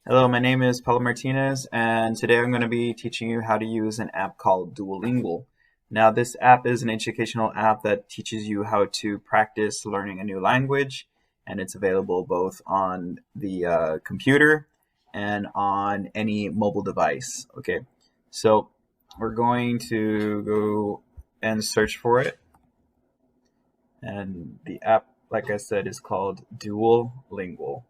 Hello, my name is Paulo Martinez, and today I'm going to be teaching you how to use an app called Duolingo. Now, this app is an educational app that teaches you how to practice learning a new language, and it's available both on the computer and on any mobile device. Okay, so we're going to go and search for it, and the app, like I said, is called Duolingo.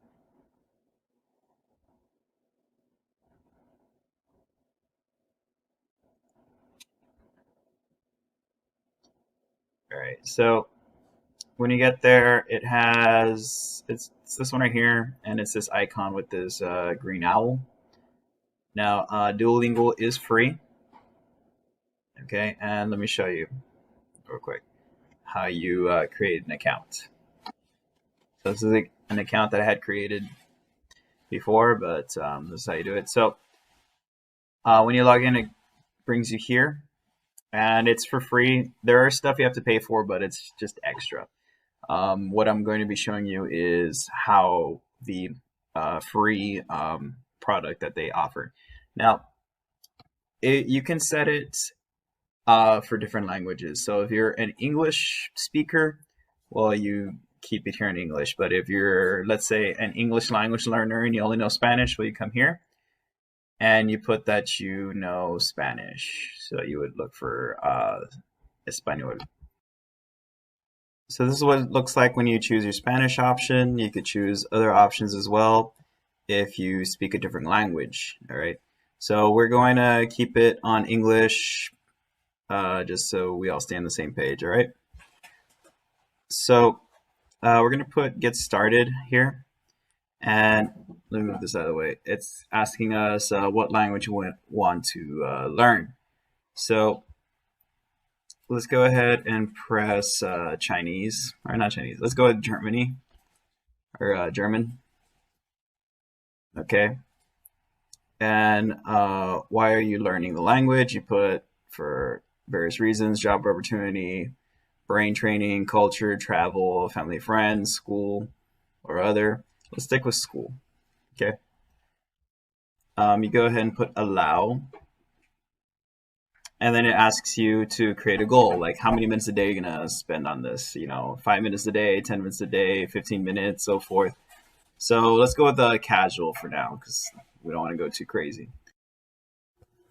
All right, so when you get there, it's this one right here, and it's this icon with this green owl. Now, Duolingo is free, okay, and let me show you real quick how you create an account. So this is an account that I had created before, but this is how you do it. So when you log in, it brings you here, and it's for free. There are stuff you have to pay for, but it's just extra. What I'm going to be showing you is how the free product that they offer. Now, you can set it for different languages. So if you're an English speaker, well, you keep it here in English. But if you're, let's say, an English language learner and you only know Spanish, well, you come here and you put that you know Spanish. So you would look for Espanol. So this is what it looks like when you choose your Spanish option. You could choose other options as well if you speak a different language. All right. So we're going to keep it on English, just so we all stay on the same page. All right. So we're going to put get started here. And let me move this out of the way. It's asking us what language we want to learn. So let's go ahead and press Chinese, or not Chinese. Let's go with Germany, or German. Okay. And why are you learning the language? You put for various reasons: job opportunity, brain training, culture, travel, family, friends, school, or other. Let's stick with school. Okay. You go ahead and put allow, and then it asks you to create a goal, like how many minutes a day you're gonna spend on this. 5 minutes a day, 10 minutes a day, 15 minutes, so forth. So let's go with the casual for now because we don't want to go too crazy.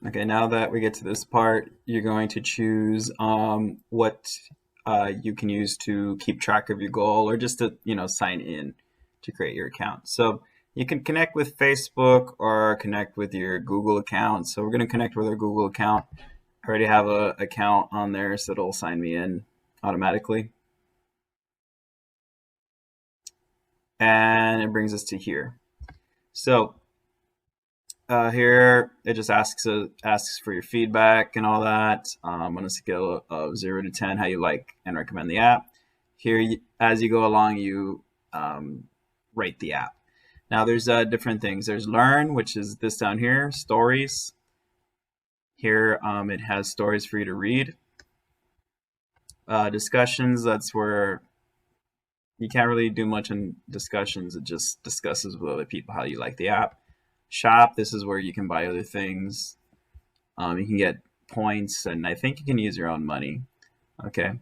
Okay, now that we get to this part, you're going to choose what you can use to keep track of your goal or just to, sign in to create your account. So you can connect with Facebook or connect with your Google account. So we're going to connect with our Google account. I already have an account on there, so it'll sign me in automatically. And it brings us to here. So here it just asks for your feedback and all that on a scale of 0 to 10, how you like and recommend the app. Here, as you go along, you rate the app. Now, there's different things. There's learn, which is this down here, stories. Here, it has stories for you to read. Discussions, that's where you can't really do much in discussions. It just discusses with other people how you like the app. Shop, this is where you can buy other things. You can get points, and I think you can use your own money. Okay,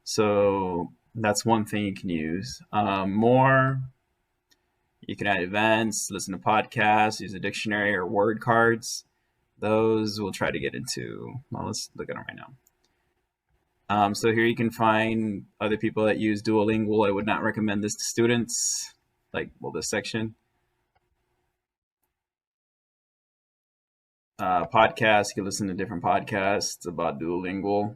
so that's one thing you can use. More, you can add events, listen to podcasts, use a dictionary or word cards. Those we'll try to get into. Well, let's look at them right now. So here you can find other people that use Duolingo. I would not recommend this to students, like, well, this section. Podcasts, you can listen to different podcasts about Duolingo.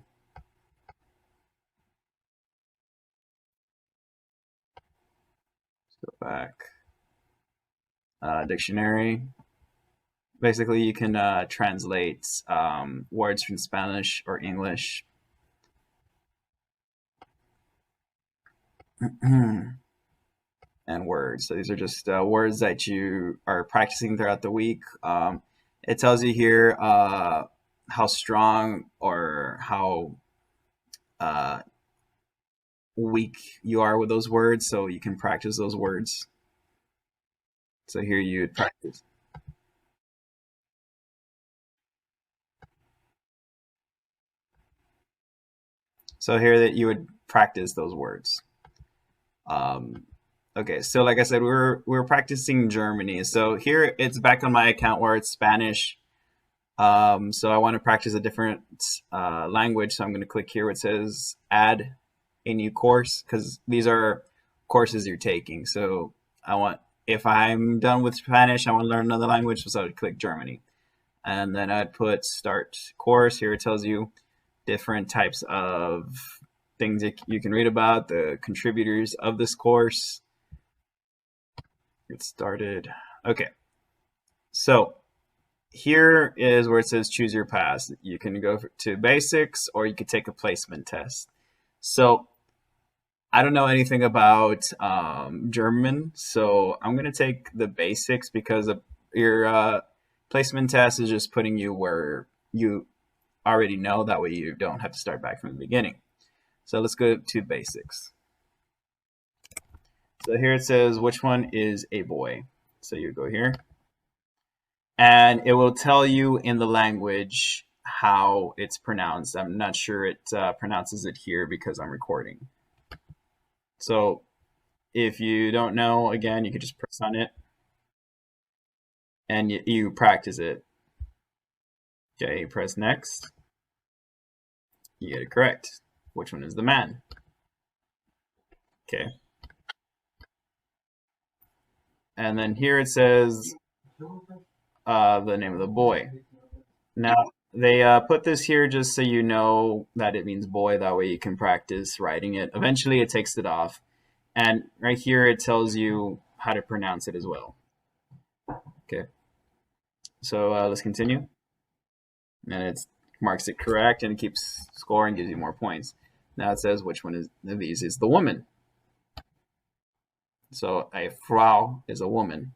Let's go back. Dictionary. Basically, you can translate words from Spanish or English. And words. So these are just words that you are practicing throughout the week. It tells you here how strong or how uh, weak you are with those words, so you can practice those words. So here you would practice. So here that you would practice those words. Um, okay, so like I said, we're practicing Germany. So here it's back on my account where it's Spanish. So I want to practice a different language. So I'm going to click here where it says add a new course because these are courses you're taking. So I want, if I'm done with Spanish, I want to learn another language. So I would click Germany. And then I'd put start course. Here it tells you different types of things that you can read about, the contributors of this course. Get started. Okay. So here is where it says choose your path. You can go to basics or you could take a placement test. So I don't know anything about German, so I'm going to take the basics because your placement test is just putting you where you already know. That way you don't have to start back from the beginning. So let's go to basics. So here it says which one is a boy. So you go here and it will tell you in the language how it's pronounced. I'm not sure it pronounces it here because I'm recording. So if you don't know, again, you can just press on it and you practice it. Okay, you press next. You get it correct. Which one is the man? Okay. And then here it says the name of the boy. Now, they put this here just so you know that it means boy. That way you can practice writing it. Eventually it takes it off. And right here it tells you how to pronounce it as well. Okay. So let's continue. And it marks it correct and it keeps scoring, gives you more points. Now it says which one of these is the woman. So a Frau is a woman.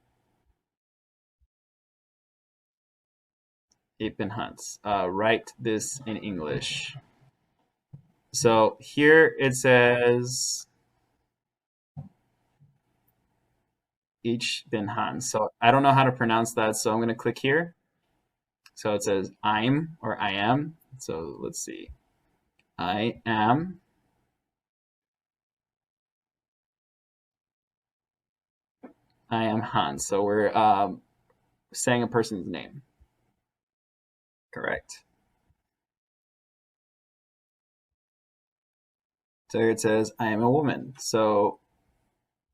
Ich bin Hans. Write this in English. So here it says Ich bin Hans. So I don't know how to pronounce that, so I'm going to click here. So it says I'm or I am. So let's see. I am. I am Hans. So we're saying a person's name. Correct. So here it says I am a woman. So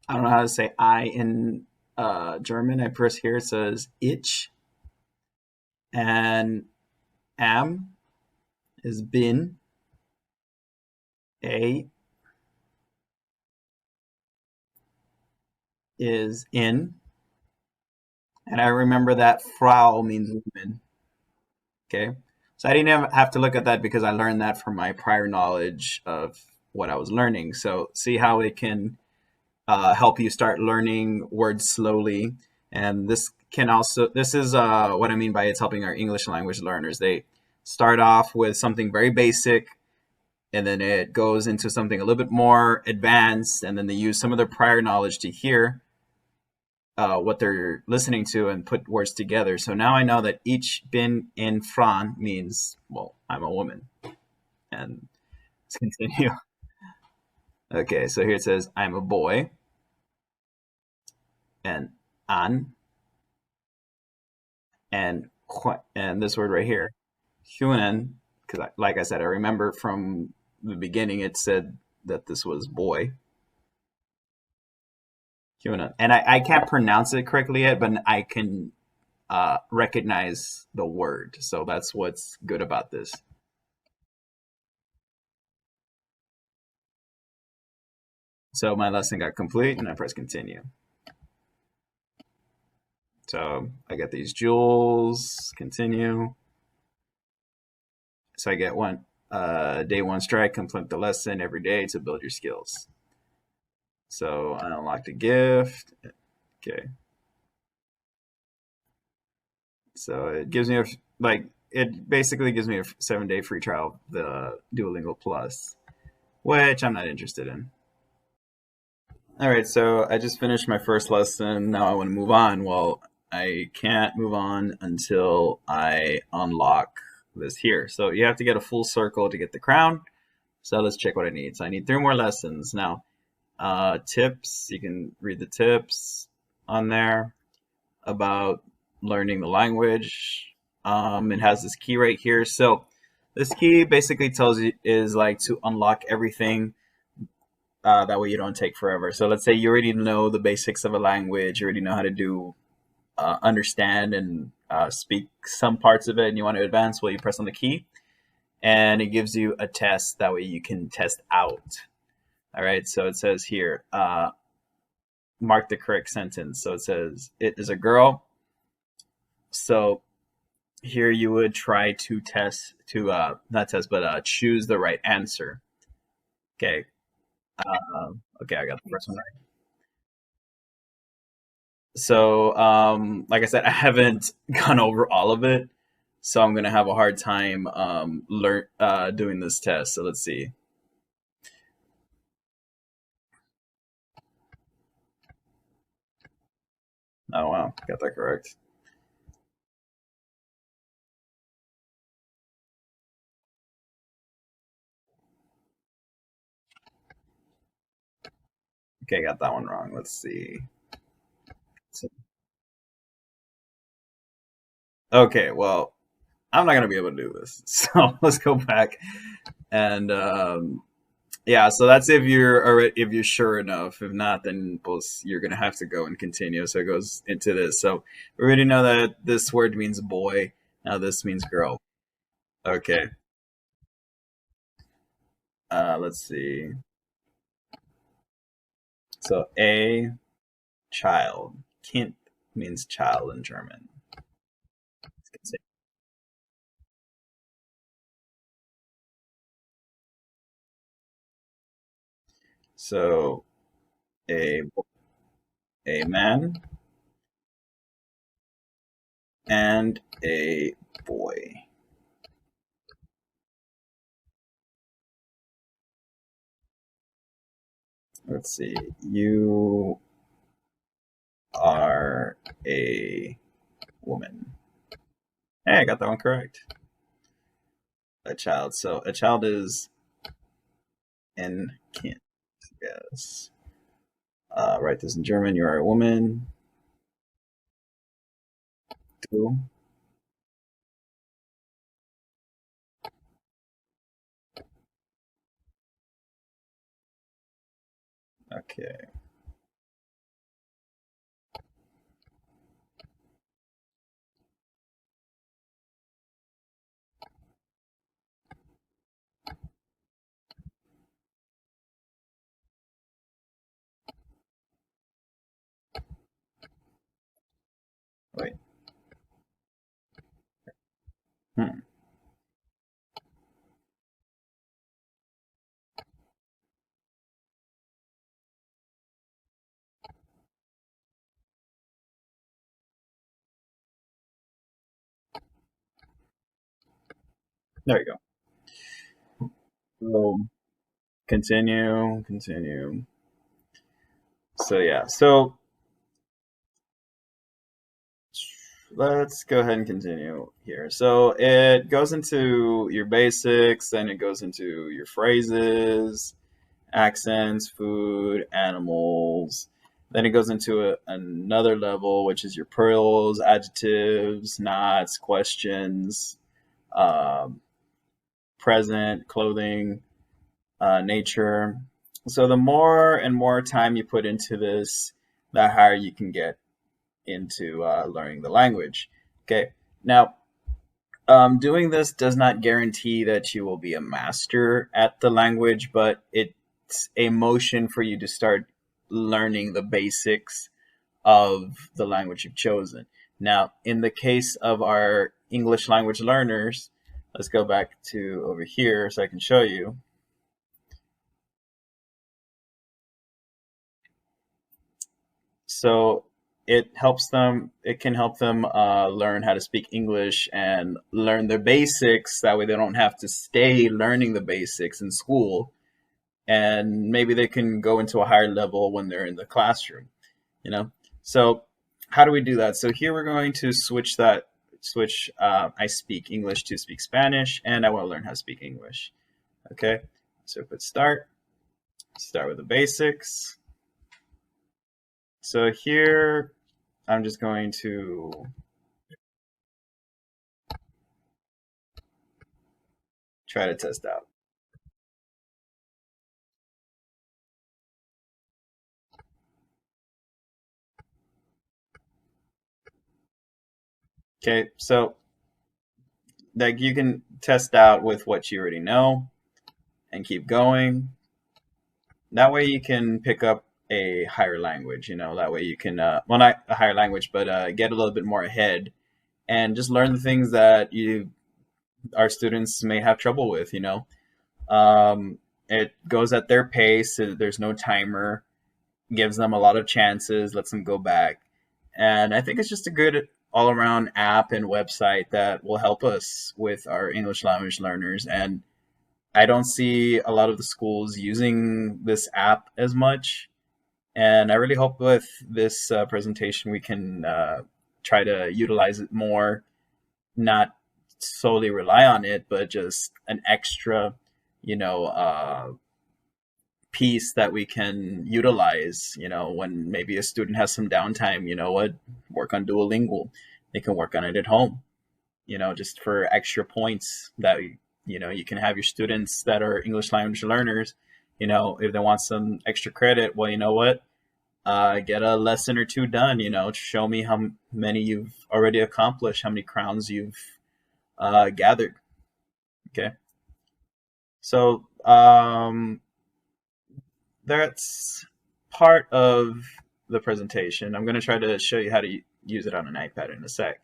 I don't know how to say I in German. I press here. It says ich, and am is bin, a is in, and I remember that Frau means woman. Okay, so I didn't have to look at that because I learned that from my prior knowledge of what I was learning. So see how it can help you start learning words slowly. And this is what I mean by it's helping our English language learners. They start off with something very basic, and then it goes into something a little bit more advanced, and then they use some of their prior knowledge to hear what they're listening to and put words together. So now I know that ich bin in Fran means, well, I'm a woman. And let's continue. Okay, so here it says I'm a boy, and an, and this word right here, human, because like I said, I remember from the beginning it said that this was boy. Human, and I can't pronounce it correctly yet, but I can recognize the word. So that's what's good about this. So my lesson got complete, and I press continue. So I get these jewels, continue. So I get day one strike, complete the lesson every day to build your skills. So I unlocked a gift. Okay. So it gives me it basically gives me a 7-day free trial of the Duolingo Plus, which I'm not interested in. All right, so I just finished my first lesson. Now I want to move on. Well, I can't move on until I unlock this here. So you have to get a full circle to get the crown. So let's check what I need. So I need three more lessons. Now, tips, you can read the tips on there about learning the language. It has this key right here. So this key basically tells you is like to unlock everything. That way you don't take forever. So let's say you already know the basics of a language, you already know how to do understand and speak some parts of it, and you want to advance. Well, you press on the key, and it gives you a test. That way you can test out. All right. So it says here, mark the correct sentence. So it says it is a girl. So here you would try to test to not test but choose the right answer. Okay. Okay, I got the first one right. So like I said, I haven't gone over all of it, so I'm gonna have a hard time learn doing this test. So let's see. Oh wow, got that correct. Okay, got that one wrong. Let's see. So- okay, well, I'm not gonna be able to do this, so let's go back and yeah. So that's if you're already if you're sure enough. If not, then you're gonna have to go and continue. So it goes into this. So we already know that this word means boy. Now this means girl. Okay. Let's see. So a child. Kind means child in German. Let's continue. So a a man and a boy. Let's see. You are a woman. Hey, I got that one correct. A child. So a child is ein Kind. Yes. Write this in German. You are a woman. Du. Okay. Wait. Hmm. There you go. So continue. Continue. So yeah. So let's go ahead and continue here. So it goes into your basics, then it goes into your phrases, accents, food, animals. Then it goes into another level, which is your pearls, adjectives, nots, questions, um, present, clothing, nature. So the more and more time you put into this, the higher you can get into learning the language. Okay. Now, doing this does not guarantee that you will be a master at the language, but it's a motion for you to start learning the basics of the language you've chosen. Now, in the case of our English language learners, let's go back to over here so I can show you. So it can help them learn how to speak English and learn the basics. That way they don't have to stay learning the basics in school. and maybe they can go into a higher level when they're in the classroom, you know? So how do we do that? So here we're going to switch I speak English to speak Spanish, and I want to learn how to speak English. Okay, so put start with the basics. So here I'm just going to try to test out. Okay, so like you can test out with what you already know and keep going. That way you can pick up a higher language, that way you can well, not a higher language, but get a little bit more ahead and just learn the things that you our students may have trouble with. um, it goes at their pace. There's no timer, gives them a lot of chances, lets them go back. And I think it's just a good all around app and website that will help us with our English language learners. And I don't see a lot of the schools using this app as much. And I really hope with this presentation we can try to utilize it more, not solely rely on it, but just an extra, you know, uh, piece that we can utilize, when maybe a student has some downtime, work on Duolingo. They can work on it at home, just for extra points that, you can have your students that are English language learners, if they want some extra credit, well, you know what? Get a lesson or two done, show me how many you've already accomplished, how many crowns you've gathered. Okay. So, that's part of the presentation. I'm going to try to show you how to use it on an iPad in a sec.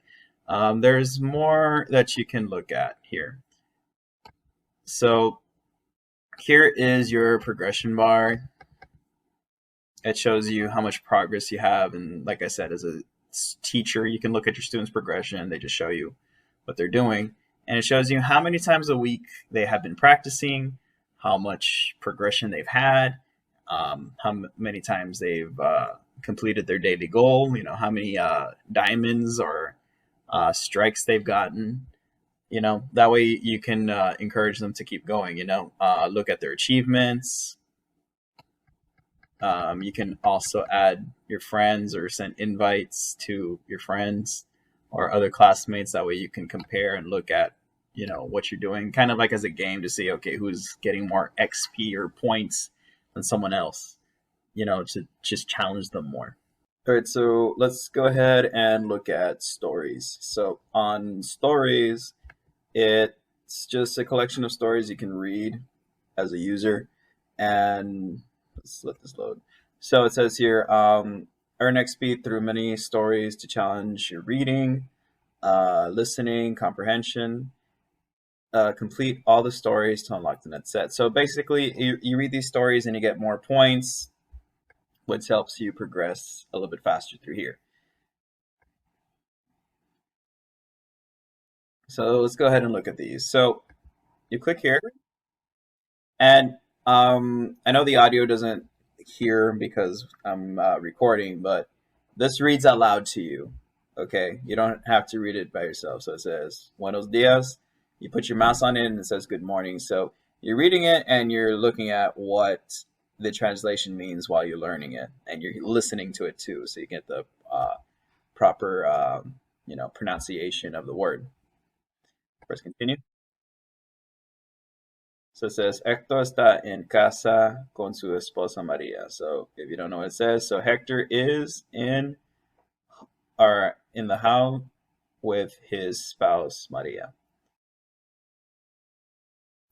There's more that you can look at here. So here is your progression bar. It shows you how much progress you have. And like I said, as a teacher, you can look at your students' progression. They just show you what they're doing. And it shows you how many times a week they have been practicing, how much progression they've had, how many times they've completed their daily goal, how many diamonds or strikes they've gotten. That way you can encourage them to keep going, look at their achievements. You can also add your friends or send invites to your friends or other classmates. That way you can compare and look at, what you're doing, kind of like as a game to see, okay, who's getting more XP or points than someone else, to just challenge them more. All right, so let's go ahead and look at stories. So on stories, it's just a collection of stories you can read as a user. And let's let this load. So it says here, earn XP through many stories to challenge your reading, listening, comprehension. Complete all the stories to unlock the net set. So basically, you read these stories and you get more points, which helps you progress a little bit faster through here. So let's go ahead and look at these. So you click here, and I know the audio doesn't hear because I'm recording, but this reads out loud to you. Okay, you don't have to read it by yourself. So it says "Buenos dias." You put your mouse on it, and it says "Good morning." So you're reading it, and you're looking at what the translation means while you're learning it, and you're listening to it too, so you get the proper, pronunciation of the word. Press continue. So it says Hector está en casa con su esposa Maria. So if you don't know what it says, so Hector is in the house with his spouse Maria.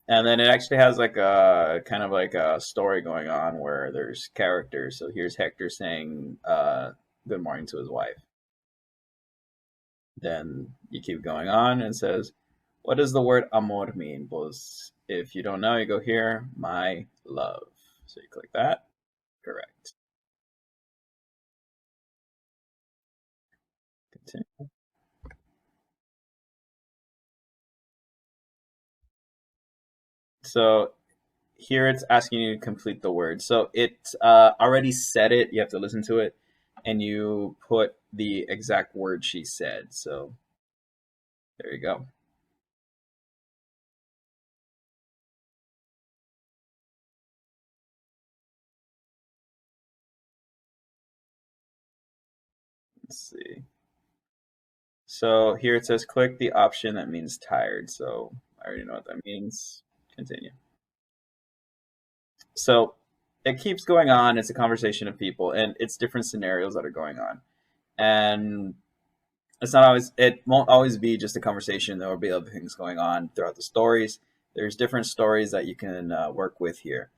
And then it actually has like a kind of like a story going on where there's characters. So here's Hector saying good morning to his wife. Then you keep going on and it says, what does the word amor mean? Pues if you don't know, you go here, my love. So you click that. Correct. Continue. So here it's asking you to complete the word. So it already said it. You have to listen to it, and you put the exact word she said. So there you go. Let's see. So here it says click the option that means tired. So I already know what that means. Continue. So it keeps going on. It's a conversation of people, and it's different scenarios that are going on. And it's not always, it won't always be just a conversation. There will be other things going on throughout the stories. There's different stories that you can work with here.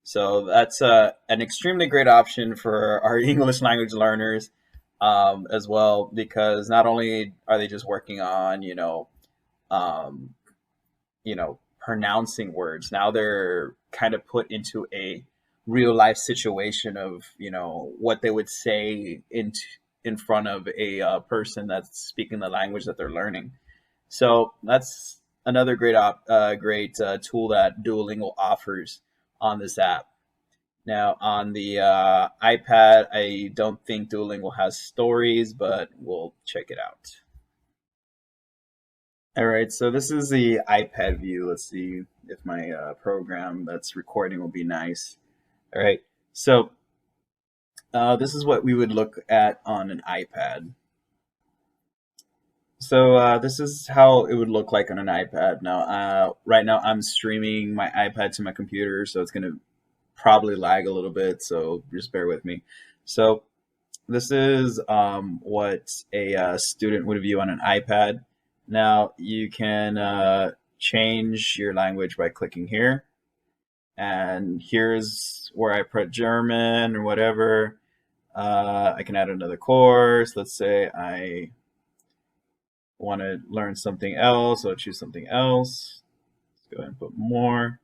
So that's an extremely great option for our English language learners as well, because not only are they just working on, um, pronouncing words. Now they're kind of put into a real life situation of, what they would say in front of a person that's speaking the language that they're learning. So that's another great tool that Duolingo offers on this app. Now on the iPad, I don't think Duolingo has stories, but we'll check it out. All right, so this is the iPad view. Let's see if my program that's recording will be nice. All right, so this is what we would look at on an iPad. So this is how it would look like on an iPad. Now, right now I'm streaming my iPad to my computer, so it's going to probably lag a little bit, so just bear with me. So this is what a student would view on an iPad. Now you can change your language by clicking here, and here's where I put German or whatever. I can add another course. Let's say I want to learn something else, so I'll choose something else. Let's go ahead and put more.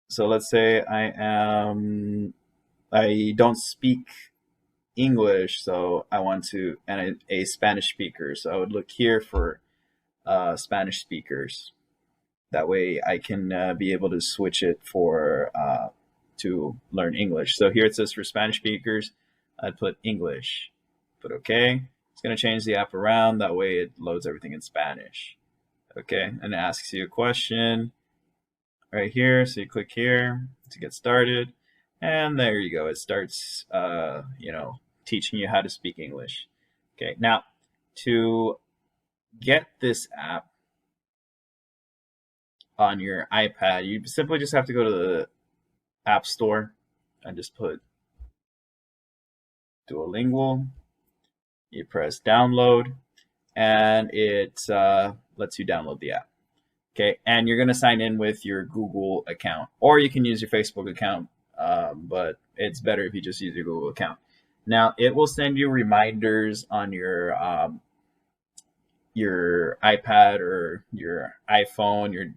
So let's say I don't speak English, so I want to, and a Spanish speaker. So I would look here for Spanish speakers. That way I can be able to switch it for to learn English. So here it says for Spanish speakers, I'd put English. Put OK. It's going to change the app around. That way it loads everything in Spanish. Okay, and it asks you a question right here. So you click here to get started. And there you go. It starts, teaching you how to speak English. Okay, now to get this app on your iPad, you simply just have to go to the App Store and just put Duolingo. You press download, and it lets you download the app. Okay, and you're going to sign in with your Google account, or you can use your Facebook account, but it's better if you just use your Google account. Now, it will send you reminders on your iPad or your iPhone, your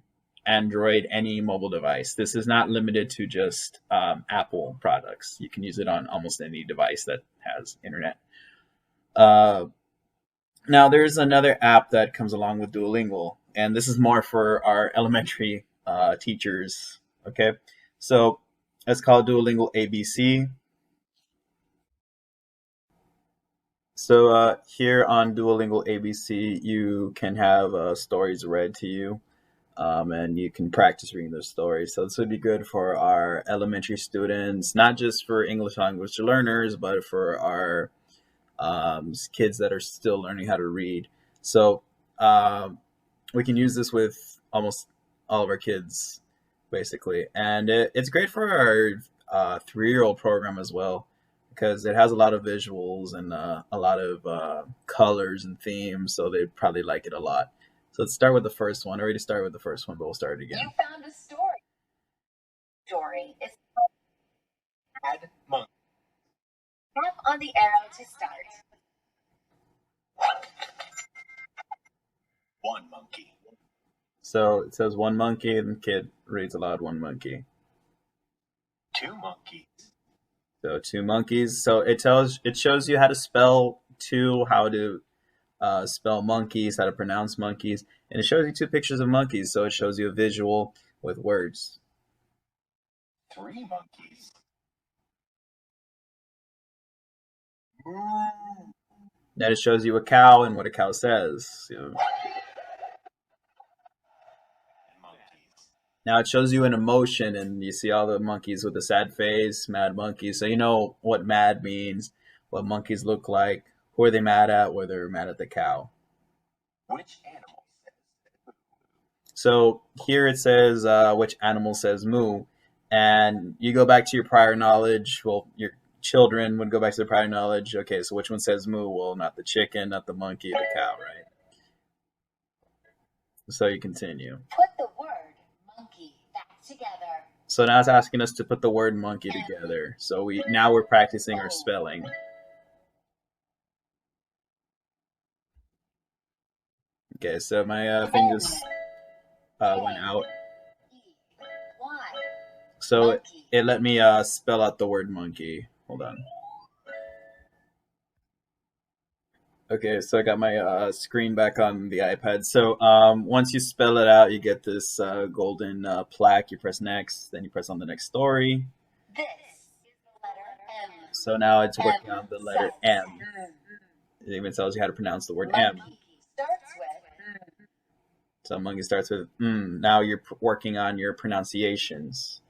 Android, any mobile device. This is not limited to just Apple products. You can use it on almost any device that has internet. Uh, Now, there's another app that comes along with Duolingo, and this is more for our elementary teachers. Okay, so it's called Duolingo ABC. So here on Duolingo ABC, you can have stories read to you, and you can practice reading those stories. So this would be good for our elementary students, not just for English language learners, but for our kids that are still learning how to read. So we can use this with almost all of our kids, basically. And it's great for our 3-year-old program as well, because it has a lot of visuals and a lot of colors and themes. So they'd probably like it a lot. So let's start with the first one. I already started with the first one, but we'll start it again. You found a story. Story is add monk. Tap on the arrow to start. One monkey. So it says one monkey, and the kid reads aloud one monkey. Two monkeys. So two monkeys. So it shows you how to spell two, how to spell monkeys, how to pronounce monkeys, and it shows you two pictures of monkeys. So it shows you a visual with words. Then it shows you a cow and what a cow says. Now it shows you an emotion, and you see all the monkeys with the sad face, mad monkeys. So you know what mad means, what monkeys look like, who are they mad at, whether they're mad at the cow. So here it says which animal says moo, and you go back to your prior knowledge. Well, your children would go back to their prior knowledge. Okay, so which one says moo? Well, not the chicken, not the monkey, the cow, right? So you continue. Put the word monkey back together. So now it's asking us to put the word monkey together. So we're practicing our spelling. Okay, so my thing just went out. So it let me spell out the word monkey. Hold on. Okay, so I got my screen back on the iPad. So once you spell it out, you get this golden plaque. You press next, then you press on the next story. This is the letter M. So now it's working on the letter M. It even tells you how to pronounce the word M. Starts with. So monkey starts with Now you're working on your pronunciations.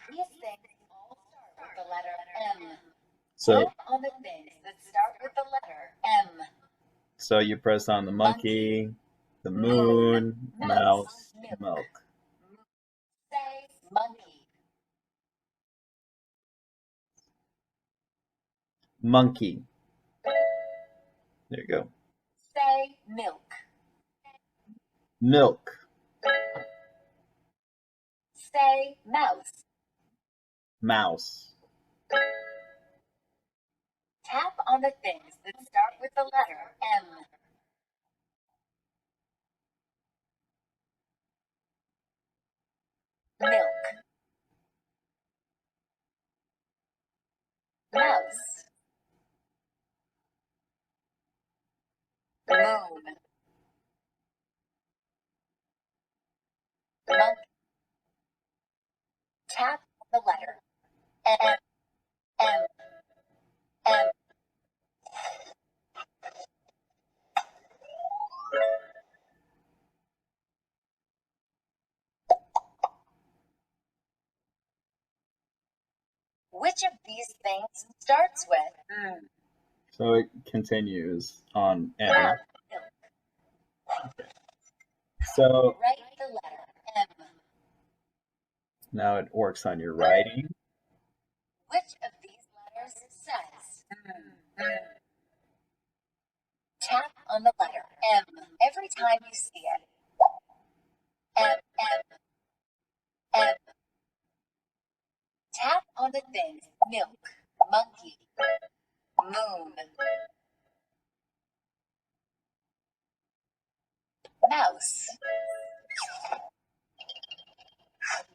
These things all start with the letter M. So on the things that start with the letter M. So you press on the monkey, the moon, mouse, milk. Say monkey. Monkey. There you go. Say milk. Milk. Say mouse. Mouse. Tap on the things that start with the letter M. Milk. Mouse. Moon. Monkey. Tap on the letter M. M. M. Which of these things starts with? So it continues on M. So write the letter M. Now it works on your writing. Which of these letters says? Tap on the letter M every time you see it. M, M, M. Tap on the things milk, monkey, moon, mouse.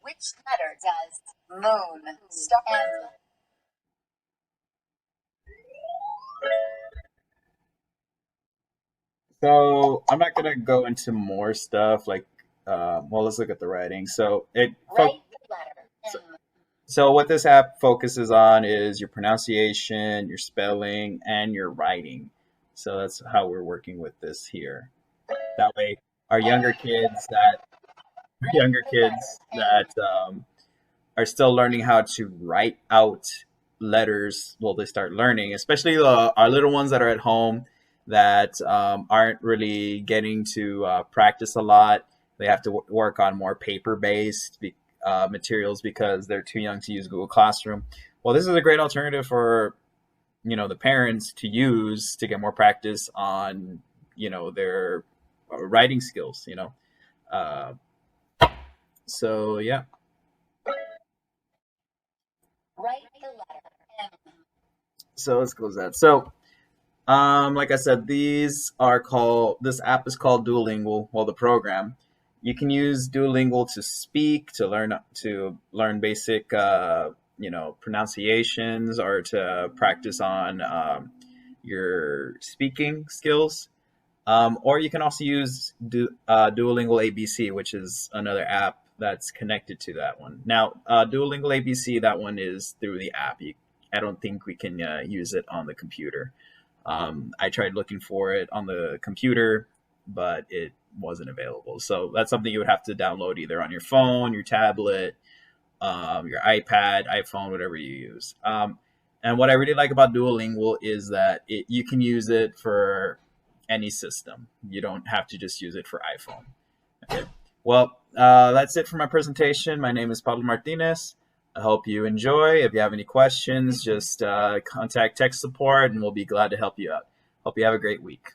Which letter does moon start M? So I'm not gonna go into more stuff like, well, let's look at the writing. So write the letter M. So what this app focuses on is your pronunciation, your spelling, and your writing. So that's how we're working with this here. That way, our younger kids that are still learning how to write out letters, well, they start learning, especially our little ones that are at home that aren't really getting to practice a lot. They have to work on more paper-based materials because they're too young to use Google Classroom. Well, this is a great alternative for the parents to use to get more practice on their writing skills. Uh, so yeah. Write the letter M. So let's close that. So like I said, this app is called Duolingo. Well, the program. You can use Duolingo to speak, to learn basic, pronunciations, or to practice on your speaking skills. Or you can also use Duolingo ABC, which is another app that's connected to that one. Now, Duolingo ABC, that one is through the app. I don't think we can use it on the computer. I tried looking for it on the computer, but it wasn't available. So that's something you would have to download either on your phone, your tablet, your iPad, iPhone, whatever you use. And what I really like about Duolingo is that you can use it for any system. You don't have to just use it for iPhone. Okay. Well, that's it for my presentation. My name is Pablo Martinez. I hope you enjoy. If you have any questions, just contact tech support and we'll be glad to help you out. Hope you have a great week.